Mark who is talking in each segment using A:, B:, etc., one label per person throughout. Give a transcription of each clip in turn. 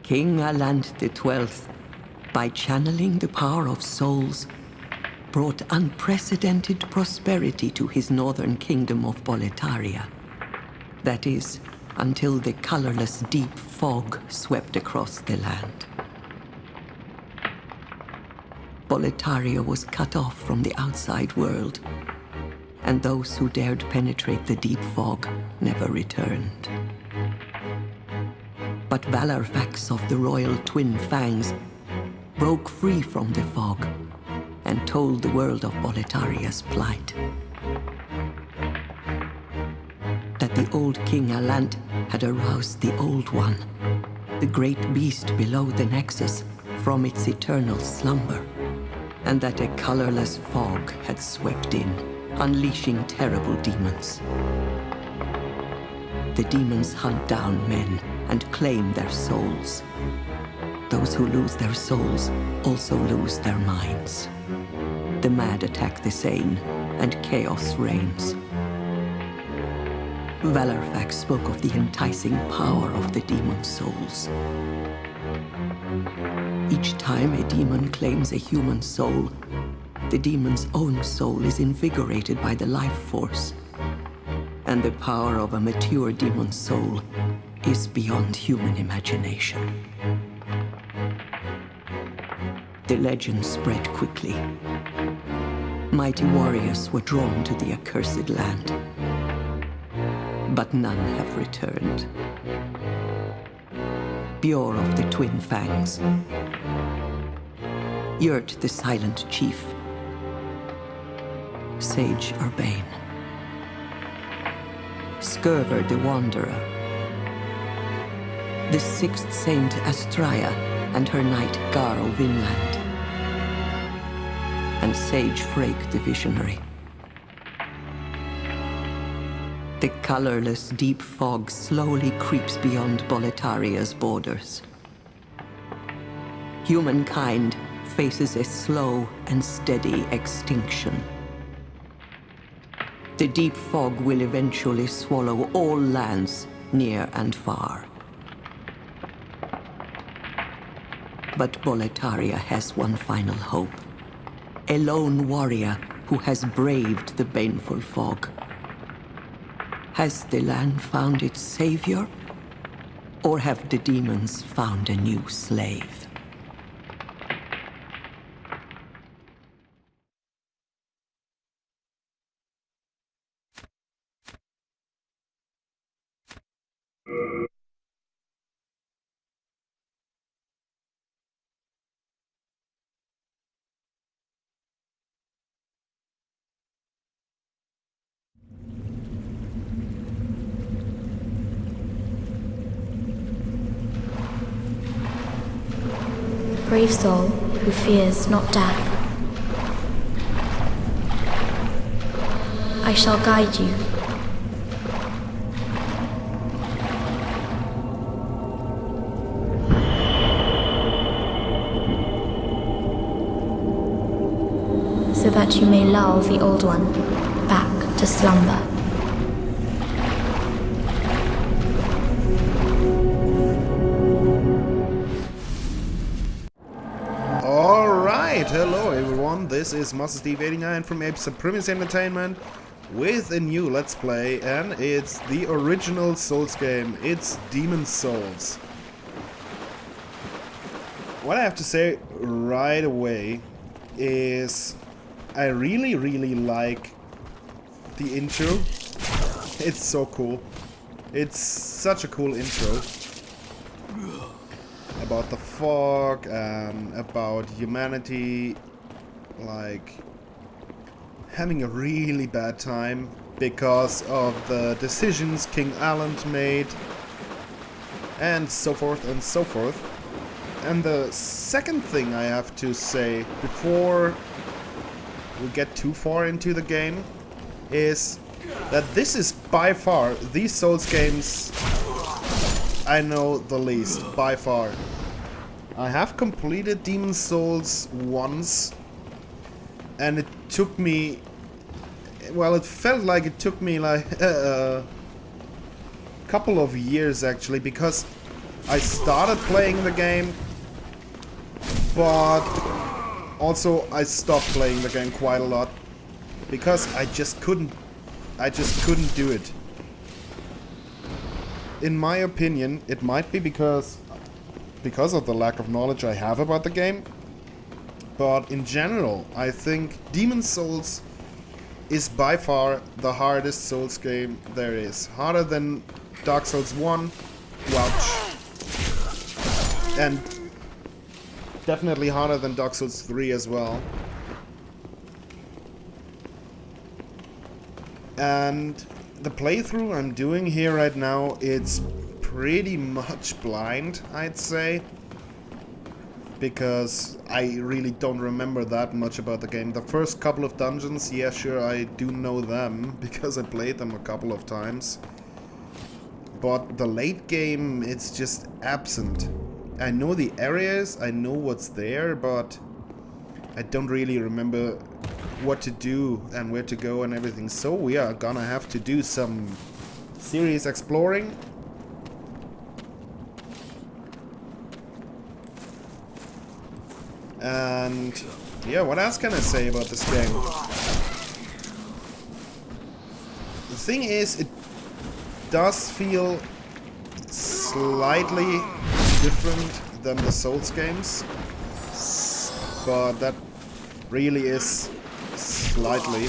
A: King Alant XII, by channeling the power of souls, brought unprecedented prosperity to his northern kingdom of Boletaria. That is, until the colorless deep fog swept across the land. Boletaria was cut off from the outside world, and those who dared penetrate the deep fog never returned. But Valarfax of the royal twin fangs broke free from the fog and told the world of Boletaria's plight. That the old King Alant had aroused the Old One, the great beast below the Nexus, from its eternal slumber, and that a colorless fog had swept in, unleashing terrible demons. The demons hunt down men and claim their souls. Those who lose their souls also lose their minds. The mad attack the sane, and chaos reigns. Valarfax spoke of the enticing power of the demon souls. Each time a demon claims a human soul, the demon's own soul is invigorated by the life force, and the power of a mature demon soul is beyond human imagination. The legend spread quickly. Mighty warriors were drawn to the accursed land, but none have returned. Bjor of the Twin Fangs, Yurt the Silent Chief, Sage Urbane, Skurver the Wanderer, the Sixth Saint Astraea and her knight Garl Vinland, and Sage Frake the Visionary. The colorless deep fog slowly creeps beyond Boletaria's borders. Humankind faces a slow and steady extinction. The deep fog will eventually swallow all lands near and far. But Boletaria has one final hope. A lone warrior who has braved the baneful fog. Has the land found its savior? Or have the demons found a new slave?
B: Brave soul who fears not death. I shall guide you. So that you may lull the Old One back to slumber.
C: Hello everyone, this is Master Steve 89 from Supremacy Entertainment with a new Let's Play, and it's the original Souls game. It's Demon Souls. What I have to say right away is I really like the intro. It's so cool. It's such a cool intro. About the fog and about humanity, like, having a really bad time because of the decisions King Alant made, and so forth and so forth. And the second thing I have to say before we get too far into the game is that this is by far, these Souls games I know the least, by far. I have completed Demon Souls once, and it took me, well, it felt like it took me like a couple of years actually, because I started playing the game, but also I stopped playing the game quite a lot because I just couldn't do it. In my opinion, it might be because of the lack of knowledge I have about the game, but in general, I think Demon's Souls is by far the hardest Souls game there is. Harder than Dark Souls 1, ouch. And definitely harder than Dark Souls 3 as well. And the playthrough I'm doing here right now, it's pretty much blind, I'd say. Because I really don't remember that much about the game. The first couple of dungeons, yeah, sure, I do know them because I played them a couple of times. But the late game, it's just absent. I know the areas, I know what's there, but I don't really remember what to do and where to go and everything. So we are gonna have to do some serious exploring. And yeah, what else can I say about this game? The thing is, it does feel slightly different than the Souls games, but that really is slightly.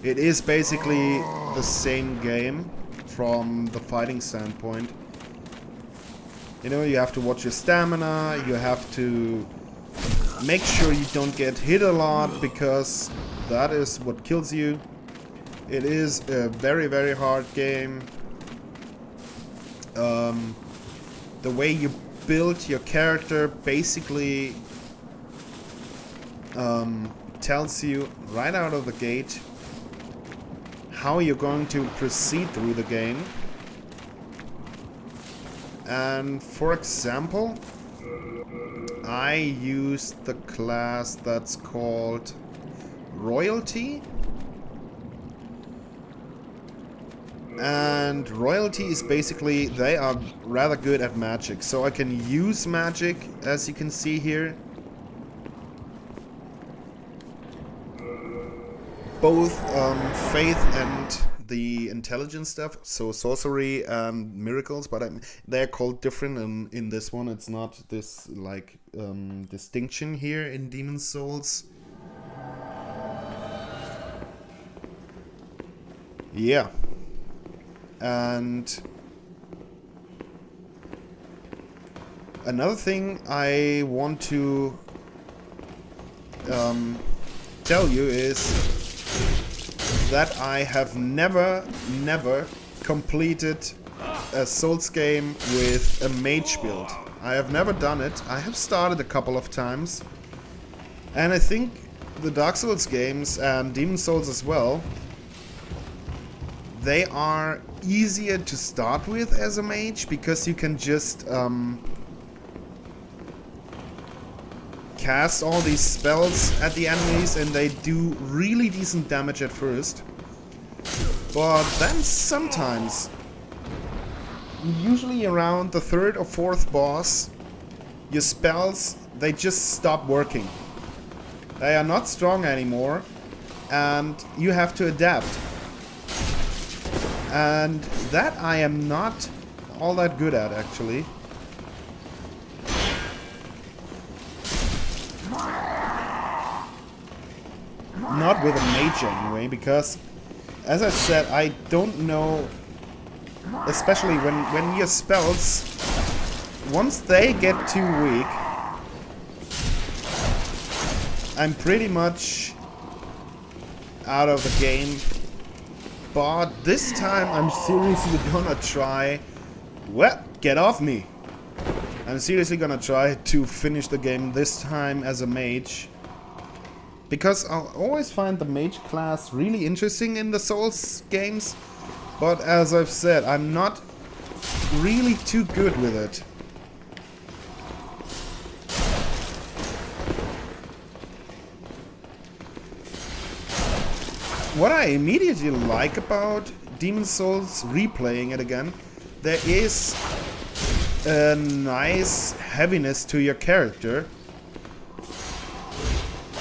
C: It is basically the same game from the fighting standpoint. You know, you have to watch your stamina, you have to make sure you don't get hit a lot, because that is what kills you. It is a very, very hard game. The way you build your character basically tells you right out of the gate how you're going to proceed through the game. And for example, I used the class that's called Royalty. And Royalty is basically, they are rather good at magic. So I can use magic, as you can see here. Both faith and the intelligence stuff, so sorcery and miracles, but they're called different in this one. It's not this like distinction here in Demon's Souls. Yeah. And another thing I want to tell you is that I have never completed a Souls game with a mage build. I have never done it. I have started a couple of times. And I think the Dark Souls games and Demon's Souls as well, they are easier to start with as a mage, because you can just cast all these spells at the enemies and they do really decent damage at first. But then sometimes, usually around the third or fourth boss, your spells, they just stop working. They are not strong anymore and you have to adapt. And that I am not all that good at, actually. Not with a mage anyway, because as I said, I don't know, especially when your spells, once they get too weak, I'm pretty much out of the game. But this time I'm seriously gonna try, well, get off me. I'm seriously gonna try to finish the game this time as a mage. Because I'll always find the mage class really interesting in the Souls games. But as I've said, I'm not really too good with it. What I immediately like about Demon's Souls, replaying it again, there is a nice heaviness to your character.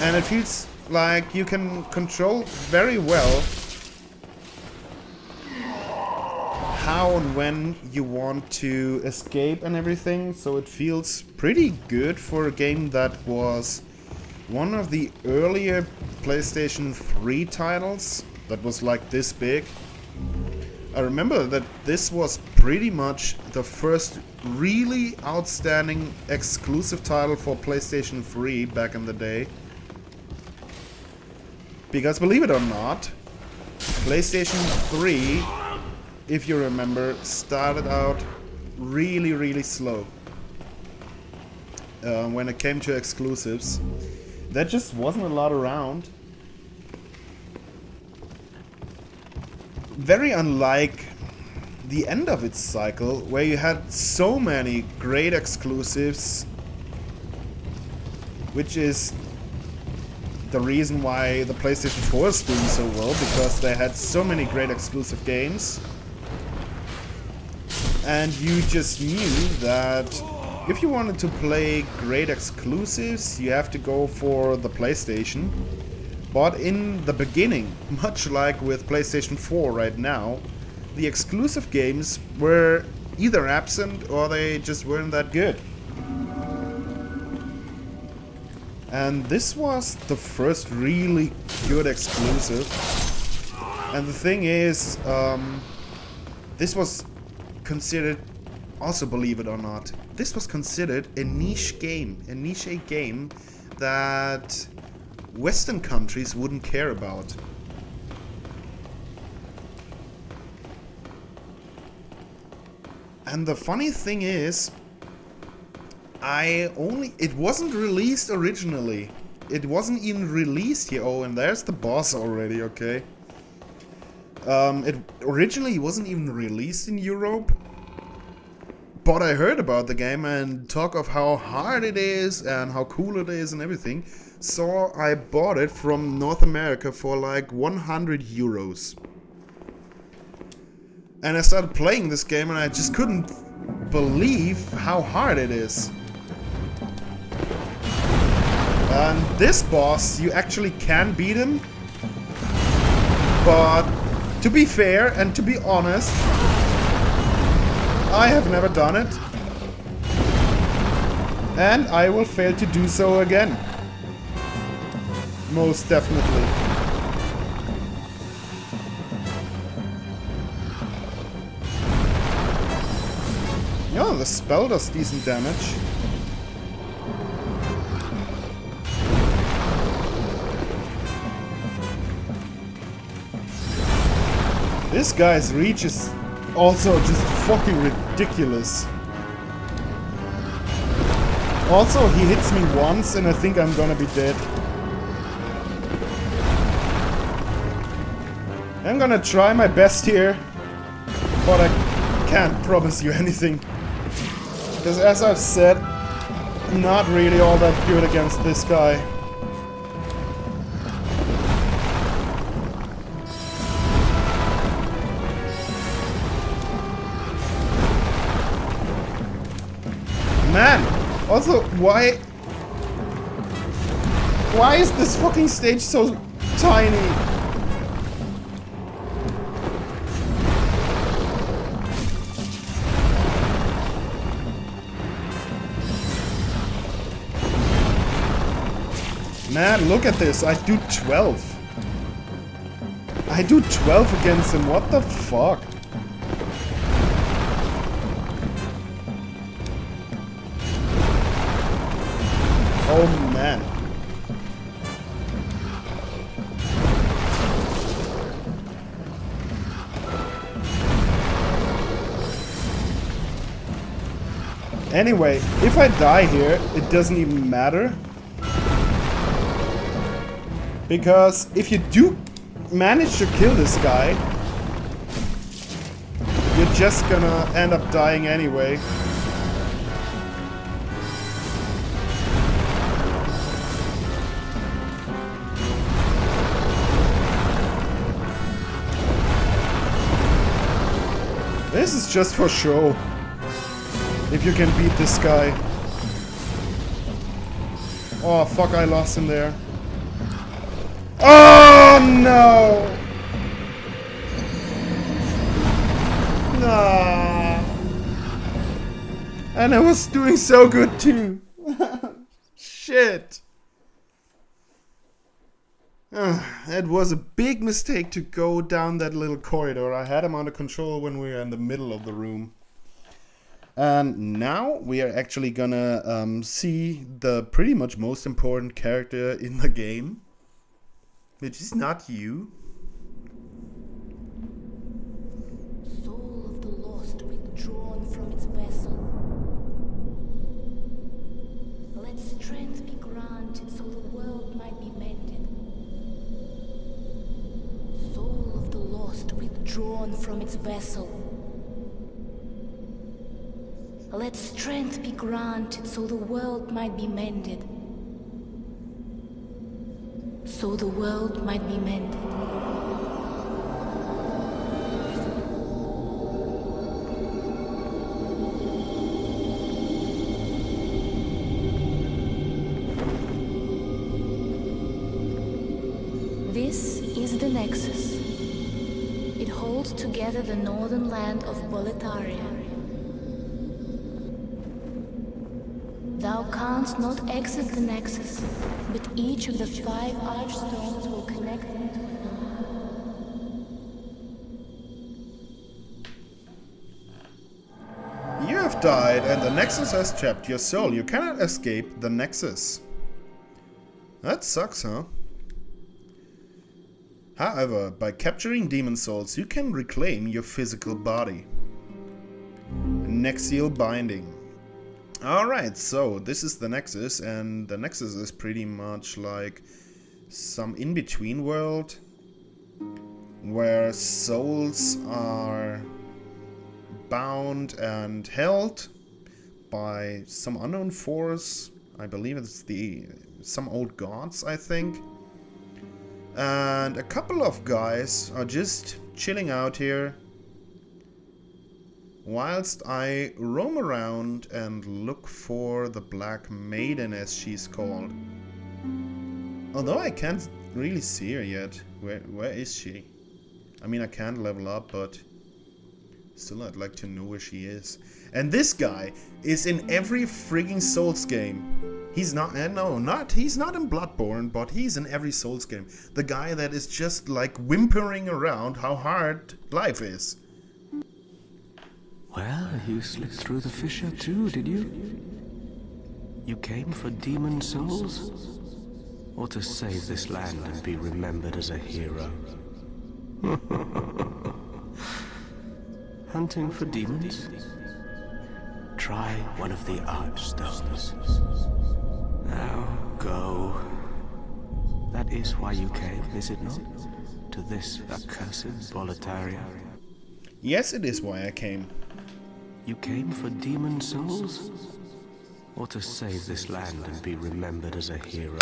C: And it feels like you can control very well how and when you want to escape and everything. So it feels pretty good for a game that was one of the earlier PlayStation 3 titles that was like this big. I remember that this was pretty much the first really outstanding exclusive title for PlayStation 3 back in the day. Because believe it or not, PlayStation 3, if you remember, started out really slow when it came to exclusives. There just wasn't a lot around. Very unlike the end of its cycle, where you had so many great exclusives, which is the reason why the PlayStation 4 is doing so well, because they had so many great exclusive games. And you just knew that if you wanted to play great exclusives, you have to go for the PlayStation. But in the beginning, much like with PlayStation 4 right now, the exclusive games were either absent or they just weren't that good. And this was the first really good exclusive. And the thing is, this was considered, also believe it or not, this was considered a niche game that Western countries wouldn't care about. And the funny thing is, it wasn't released originally. It wasn't even released here. Oh, and there's the boss already, okay. It originally wasn't even released in Europe. But I heard about the game and talk of how hard it is and how cool it is and everything. So I bought it from North America for like 100 euros. And I started playing this game and I just couldn't believe how hard it is. And this boss, you actually can beat him. But to be fair and to be honest, I have never done it. And I will fail to do so again. Most definitely. Yeah, the spell does decent damage. This guy's reach is also just fucking ridiculous. Also, he hits me once and I think I'm gonna be dead. I'm gonna try my best here, but I can't promise you anything. Because as I've said, I'm not really all that good against this guy. Man! Also, why is this fucking stage so tiny? Man, look at this. I do 12. I do 12 against him. What the fuck? Oh man. Anyway, if I die here, it doesn't even matter. Because if you do manage to kill this guy, you're just gonna end up dying anyway. This is just for show. If you can beat this guy. Oh, fuck, I lost him there. Oh, no! Nah. And I was doing so good, too. Shit. It was a big mistake to go down that little corridor. I had him under control when we were in the middle of the room. And now we are actually gonna see the pretty much most important character in the game, which is not you.
D: Soul of the lost withdrawn from its vessel. Let strength be granted so the world might be mended. Soul of the lost withdrawn from its vessel. Let strength be granted so the world might be mended. So the world might be mended. This is the Nexus. It holds together the northern land of Boletaria. Thou canst not exit the Nexus, but each of the 5 archstones will connect them to another.
C: You have died and the Nexus has trapped your soul. You cannot escape the Nexus. That sucks, huh? However, by capturing demon souls, you can reclaim your physical body. Nexial binding. Alright, so this is the Nexus, and the Nexus is pretty much like some in-between world where souls are bound and held by some unknown force. I believe it's some old gods, I think. And a couple of guys are just chilling out here whilst I roam around and look for the Black Maiden, as she's called. Although I can't really see her yet. Where is she? I mean, I can't level up, but still I'd like to know where she is. And this guy is in every frigging Souls game. He's not, he's not in Bloodborne, but he's in every Souls game. The guy that is just like whimpering around how hard life is.
E: Well, you slipped through the fissure too, did you? You came for demon souls? Or to save this land and be remembered as a hero? Hunting for demons? Try one of the archstones. Now, go. That is why you came, is it not? To this accursed Boletaria?
C: Yes, it is why I came.
E: You came for demon souls? Or to save this land and be remembered as a hero?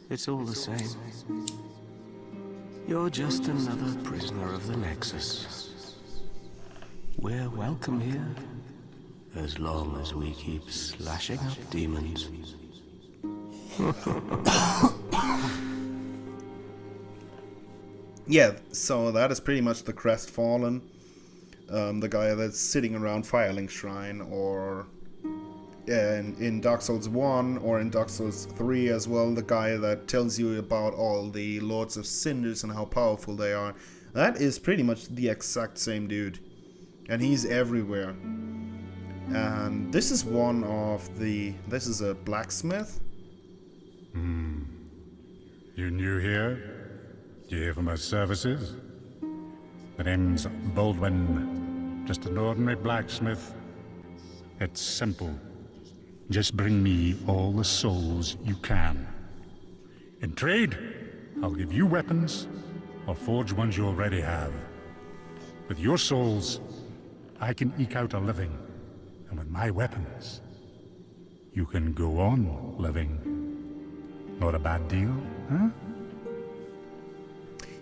E: It's all the same. You're just another prisoner of the Nexus. We're welcome here, as long as we keep slashing up demons.
C: Yeah, so that is pretty much the Crestfallen. The guy that's sitting around Firelink Shrine, or in Dark Souls 1 or in Dark Souls 3 as well, the guy that tells you about all the Lords of Cinders and how powerful they are. That is pretty much the exact same dude. And he's everywhere. And this is one of the... This is a blacksmith.
F: You new here? Do you hear from my services? My name's Baldwin. Just an ordinary blacksmith. It's simple. Just bring me all the souls you can. In trade, I'll give you weapons, or forge ones you already have. With your souls, I can eke out a living. And with my weapons, you can go on living. Not a bad deal, huh?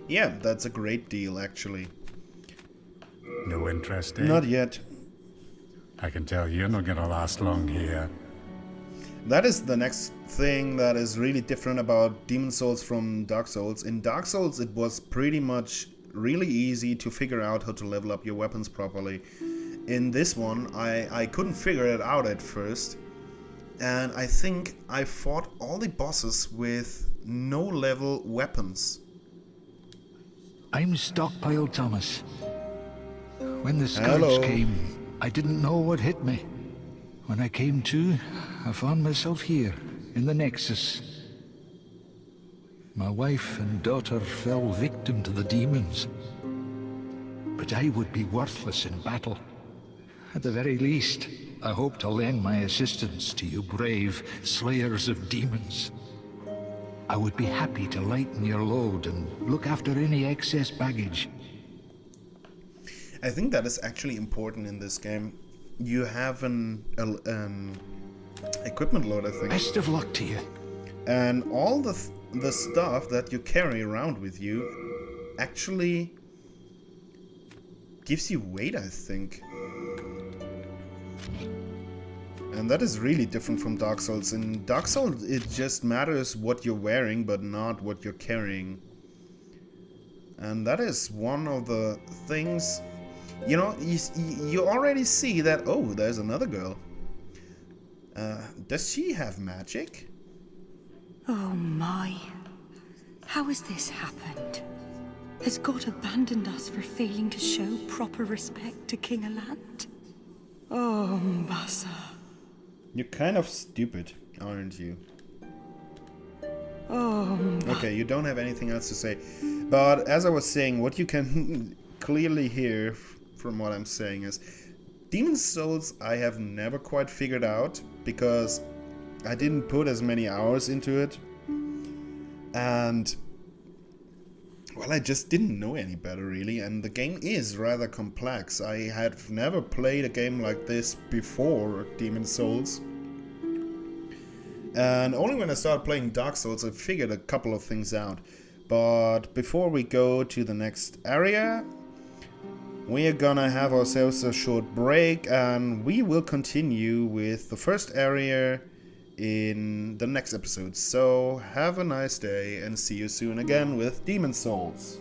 C: Yeah, that's a great deal, actually.
F: No interest, eh?
C: Not yet.
F: I can tell you're not gonna last long here.
C: That is the next thing that is really different about Demon's Souls from Dark Souls. In Dark Souls, it was pretty much really easy to figure out how to level up your weapons properly. In this one, I couldn't figure it out at first. And I think I fought all the bosses with no-level weapons.
G: I'm Stockpile Thomas. When the
C: Hello.
G: scourge came, I didn't know what hit me. When I came to, I found myself here, in the Nexus. My wife and daughter fell victim to the demons. But I would be worthless in battle. At the very least, I hope to lend my assistance to you brave slayers of demons. I would be happy to lighten your load and look after any excess baggage.
C: I think that is actually important in this game. You have an equipment load, I think.
G: Best of luck to you.
C: And all the stuff that you carry around with you actually gives you weight, I think. And that is really different from Dark Souls. In Dark Souls, it just matters what you're wearing, but not what you're carrying. And that is one of the things... You know, you already see that... Oh, there's another girl. Does she have magic?
H: Oh my. How has this happened? Has God abandoned us for failing to show proper respect to King Alant? Oh, Mbasa.
C: You're kind of stupid, aren't you?
H: Oh,
C: Okay, you don't have anything else to say. But as I was saying, what you can clearly hear from what I'm saying is Demon's Souls I have never quite figured out because I didn't put as many hours into it. And well, I just didn't know any better really, and the game is rather complex. I had never played a game like this before Demon's Souls. And only when I started playing Dark Souls I figured a couple of things out. But before we go to the next area, we are gonna have ourselves a short break and we will continue with the first area in the next episode. So have a nice day and see you soon again with Demon's Souls.